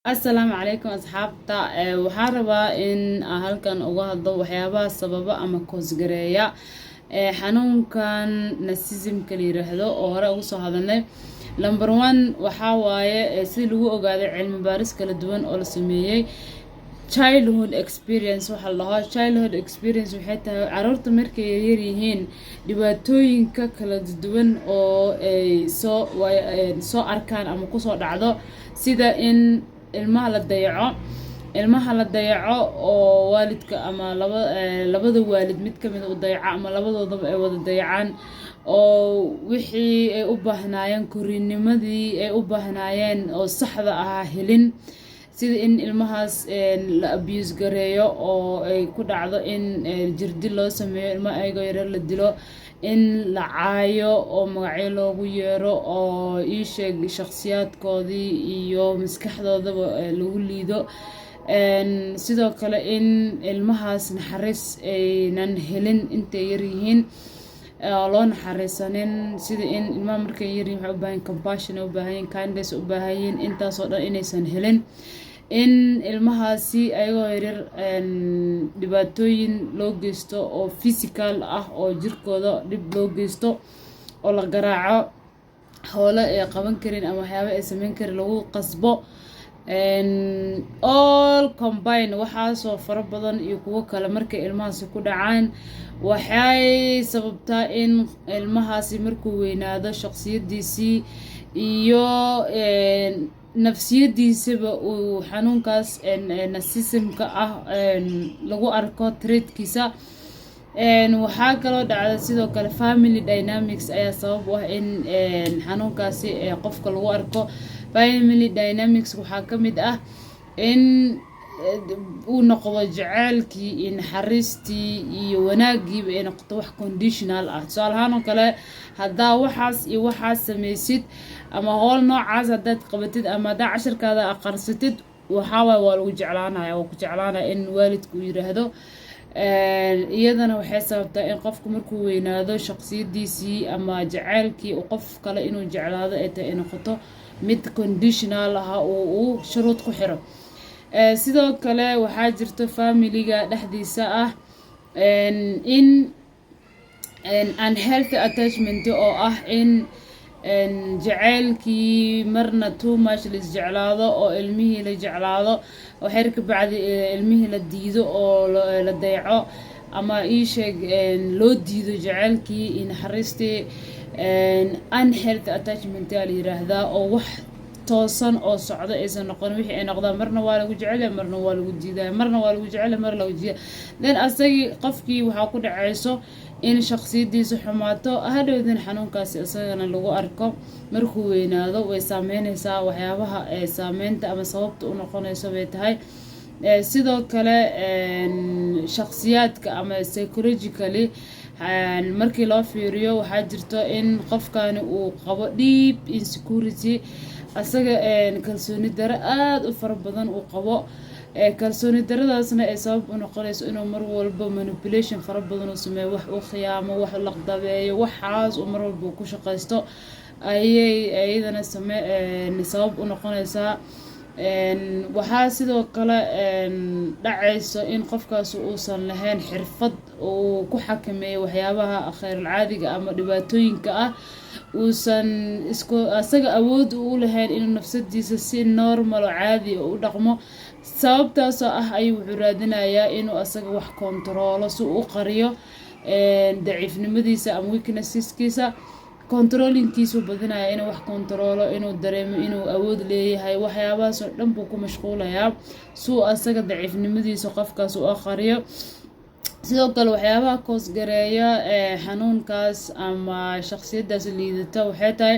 Asalaamu calaykum asxaabta waxaan rabaa in aan halkan uga hadlo waxyaabaha sababa ama koosgareeya xanuunkan narcissism-ka la yiraahdo oo hore ugu soo hadalnay. Number 1 waxaa waaye si lagu ogaaday cilmi baaris kala duwan oo la sameeyay childhood experience. Waxa la dhahaa childhood experience waxay tahay carruurta markay yaryar yihiin dhibaatooyinka kala duwan oo ay soo arkaan ama ku soo dhacdo, sida in ilmaha la dayaco oo waalidka ama labada waalid mid ka mid u dayaco ama labadoodaba ay wada dayacaan, oo wixii ay u baahnaayeen korriinimadii ay u baahnaayeen oo saxda ahaa helin, sida in ilmahaas la abuse gareeyo oo ay ku dhacdo in jirdil loo sameeyo, ilmaha ayagoo yaryar la dilo, in la caayo oo magacyo loogu yeero oo sheeg shakhsiyaadkoodii iyo maskaxdoodaba lagu liido. Sidoo kale in ilmahaas naxariis aynan helin intay yar yihiin, loo naxariisanin, sida in ilmaha markay yar yihiin waxay u baahan compassion, u baahan kindness, u baahan intaasoo dhan inaysan helin. In ilmahaasi ayagoo yaryar dhibaatooyin loo geysto oo physical ah oo jirkooda dhib loo geysto, oo la garaaco, howlo ay qaban karin ama waxyaabo ay sameyn karin lagu qasbo, all combine waxaasoo fara badan iyo kuwo kale markay ilmahaasi ku dhacaan waxay sababtaa in ilmahaasi markuu weynaado shakhsiyadiisii iyo nafsiyadiisaba uu xanuunkaas narcissism-ka ah lagu arko traitkiisa. Waxaa kaloo dhacda sidoo kale family dynamics ayaa sabab u ah in xanuunkaasi qofka lagu arko. Family dynamics waxaa ka mid ah in uu noqdo jaceylkii iyo naxariistii iyo wanaagiiba ay noqoto wax conditional ah. Tusaale ahaan oo kale, haddaa waxaas iyo waxaas samaysid ama howl noocaas haddaad qabatid ama haddaa casharkaada aqarsatid, waxaa waaye waa lagu jeclaanaya, waa ku jeclaanaya in waalidku yiraahdo. Iyadana waxay sababtaa in qofku markuu weynaado shakhsiyadiisii ama jaceylkii qof kale inuu jeclaado ay tahay noqoto mid conditional ah oo uu shuruud ku xiro. Sidoo kale waxaa jirto familiga dhexdiisa ah in unhealthy attachment oo ah in jaceylkii marna too much la isjeclaado oo ilmihii la jeclaado oo xeer ka bacdi ilmihii la diido oo la dayaco ama sheeg loo diido jaceylkii iyo naxariistii. Unhealthy attachment ayaa la yiraahdaa, oo wax toosan oo socdo aysan noqon. wixii ay noqdaan marna waa lagu jecelyahay, marna waa lagu diidaa, marna waa lagu jecelyahay, marna lagu diidaa. Then asagii qofkii waxaa ku dhacayso in shakhsiyadiisu xumaato, hadhowdana xanuunkaasi isagana lagu arko markuu weynaado. Way saameynaysaa, waxyaabaha saameynta ama sababta u noqonayso bay tahay. Sidoo kale shakhsiyaadka ama psychologically markii loo fiiriyo waxaa jirto in qofkani uu qabo deep insecurity, asaga kalsooni daro aad u fara badan uu qabo. Kalsooni daradaasna ay sabab u noqonayso inuu mar walba manipulation fara badan uu sameeyo, wax uu khiyaamo, wax la qadabeeyo, waxaas uu mar walba ku shaqaysto ayay iyadana sabab u noqonaysaa. Waxaa sidoo kale dhacayso in qofkaas uusan lahayn xirfad uu ku xakameeyo waxyaabaha khayrul caadiga ama dhibaatooyinka ah, uusan asaga awood u lahayn inuu nafsadiisa si normal oo caadi u dhaqmo. Sababtaasoo ah ayuu wuxuu raadinayaa inuu asaga wax kontaroolo si uu u qariyo daciifnimadiisa ama weaknesseskiisa. Controlingkiisu badinaya inuu wax kontaroolo, inuu dareemo inuu awood leeyahay, waxyaabahaas oo dhan buu ku mashquulayaa si uu asaga daciifnimadiisa qofkaas u qariyo. Sidoo kale waxyaabaha koosgareeya xanuunkaas ama shakhsiyadaas liidata waxay tahay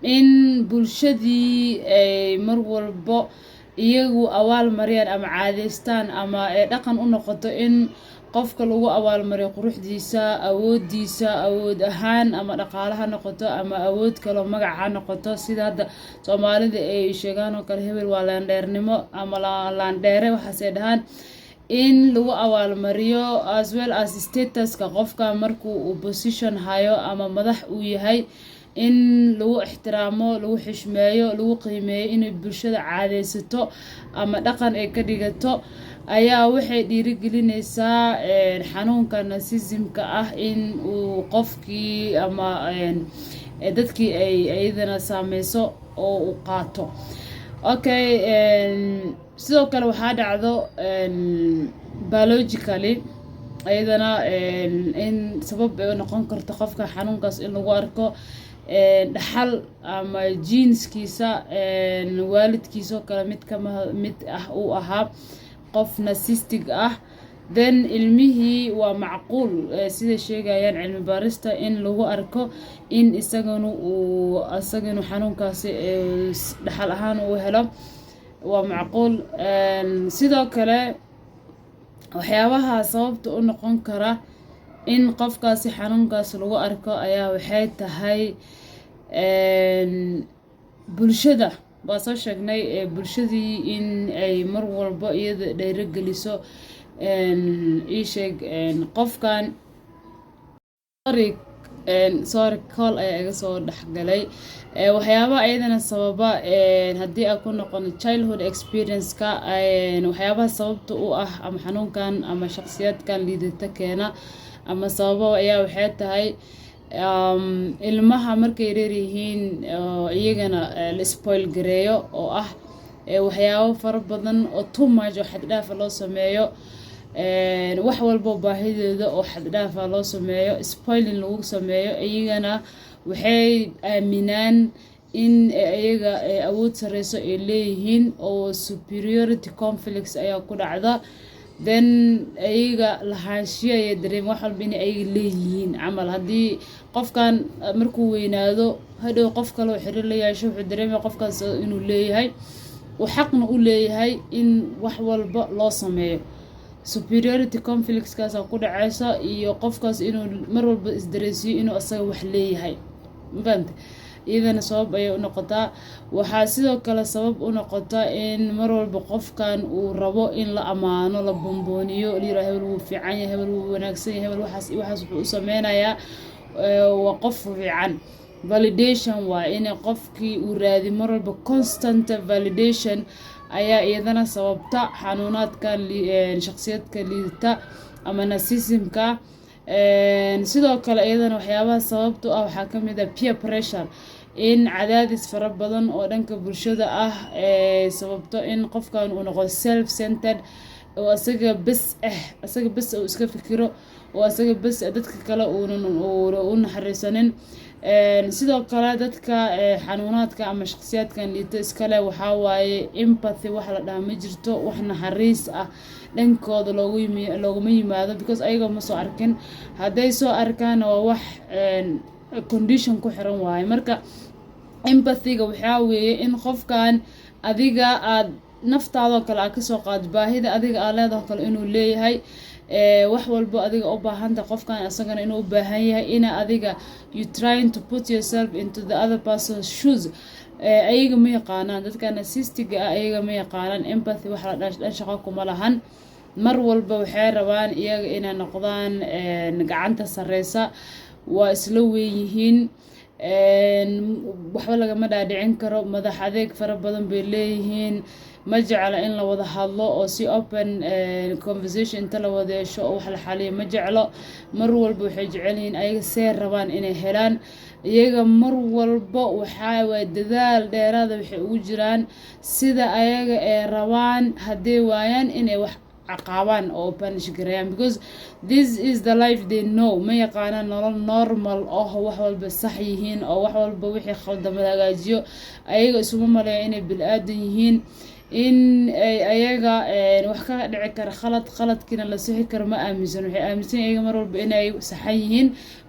in bulshadii ay mar walbo iyagu awaal mariyaan ama caadeystaan ama dhaqan u noqoto in qofka lagu abaalmariyo quruxdiisa, awoodiisa, awood ahaan ama dhaqaale ha noqoto ama awood kaloo magac ha noqoto. Sida hadda Soomaalida ay sheegaan oo kale, hebel waa laandheernimo ama laandheere, waxaas ay dhahaan, in lagu abaalmariyo as well as statuska qofka markuu uu position hayo ama madax uu yahay. in lagu ixtiraamo, lagu xishmeeyo, lagu qiimeeyo, inay bulshada caadeysato ama dhaqan ay ka dhigato ayaa waxay dhiirigelinaysaa xanuunka narcissismka ah in uu qofkii ama dadkii ay iyadana saameyso oo uu qaato. Okay, sidoo kale waxaa dhacdo biologically ayadana in sabab ay noqon karto qofka xanuunkaas in lagu arko dhaxal ama geneskiisa waalidkiisa oo kale mid ah uu ahaa qof narcissistic ah, then ilmihii waa macquul sida sheegayaan cilmi baarista in lagu arko in isaganu xanuunkaasi dhaxal ahaan uu helo, waa macquul. sidoo kale waxyaabaha sababta u noqon kara in qofkaasi xanuunkaas lagu arko ayaa waxay tahay bulshada. waa soo sheegnay bulshadii in ay mar walba iyada dhiirigeliso qofkan sorry call ayaa iga soo dhexgalay. waxyaaba ayadana sababa haddii aan ku noqono childhood experience-ka, waxyaabaha sababta u ah ama xanuunkan ama shakhsiyaadkan liidata keena ama sababa ayaa waxay tahay ilmaha markay reeryihiin iyagana la spoil gareeyo oo ah waxyaabo fara badan oo too much oo xad dhaafa loo sameeyo, wax walbo baahidooda oo xad dhaafa loo sameeyo, spoiling lagu sameeyo. iyagana waxay aaminaan in iyaga awood sareyso ay leeyihiin oo superiority complex ayaa ku dhacda, then ayaga lahaanshiyo ayay dareem wax walba inay ayaga leeyihiin camal. haddii qofkan markuu weynaado hadhow qof kale oo xiriir la yeesho wuxuu dareemaya qofkaas inuu leeyahay, uu xaqna u leeyahay in wax walba loo sameeyo. superiority complex-kaasa ku dhacaysa iyo qofkaas inuu mar walba isdareensiyo inuu asaga wax leeyahay, mafahante. iyadana sabab ayay u noqotaa. waxaa sidoo kale sabab u noqota in mar walba qofkan uu rabo in la amaano, la bombooniyo, la yiraahdo hebel wuu fiican yahay, hebel wuu wanaagsan yahay, hebel waxaas wuxuu u sameynayaa waa qof fiican. validation waa in qofkii uu raadi mar walba constant validation ayaa iyadana sababta xanuunaadkan shakhsiyadka liidata ama narcissismka. sidoo kale iyadana waxyaabaha sababta ah waxaa ka mid ah peer pressure, in cadaadis fara badan oo dhanka bulshada ah sababto in qofkan uu noqdo self centered oo asaga bes uu iska fikiro oo asaga bes dadka kale u naxariisanin. sidoo kale dadka xanuunaadka ama shakhsiyaadkan liita iskale waxaa waaye empathy wax la dhaha ma jirto, wax naxariis ah dhankooda looguma yimaado because ayaga ma soo arkin. hadday soo arkaana waa wax condition ku xiran waaye. marka empathy-ga waxaa weeye in qofkan adiga aad naftaadoo kale aad kasoo qaad baahida adiga aad leedaho kale inuu leeyahay, wax walbo adiga u baahanta qofkan asagana inuu u baahan yahay, ina adiga you trying to put yourself into the other person's shoes. ayaga ma yaqaanaan dadka narcissistiga ah, ayaga ma yaqaanaan empathy wax la dhan shaqo kuma lahan. mar walba waxay rabaan iyaga inay noqdaan gacanta sareysa, waa isla weeyihiin, waxba lagama dhaadhicin karo, madax adeeg fara badan bay leeyihiin, ma jecla in la wada hadlo oo si open conversation inta la wada yeesho oo wax la xaliyo ma jeclo. mar walba waxay jecel yihiin ayaga see rabaan inay helaan, iyaga mar walba waxaa waay dadaal dheeraada waxay ugu jiraan sida ayaga ay rabaan hadday waayaan inay wax caqabaan oo punish gareeyaan, because this is the life they know. ma yaqaanaan nolol normal oo wax walba sax yihiin oo wax walba wixii khaldamada hagaajiyo. ayaga isuma maleeya inay bili-aadan yihiin, in ayaga wax ka dhici kara khaladkiina la sixi karo ma aaminsan. waxay aaminsan ayaga mar walba inay saxan yihiin,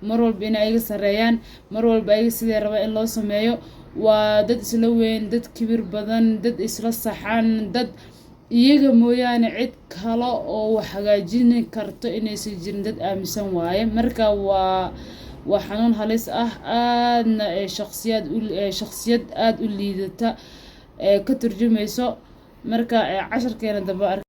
mar walba inay ayaga sareeyaan, mar walba ayaga sidee raba in loo sameeyo. waa dad isla weyn, dad kibir badan, dad isla saxan, dad iyaga mooyaane cid kale oo wax hagaajin karto inaysan jirin dad aaminsan waaye. marka waa xanuun halis ah, aadna shakhsiyad aad u liidata ka turjumayso. marka casharkeena dambe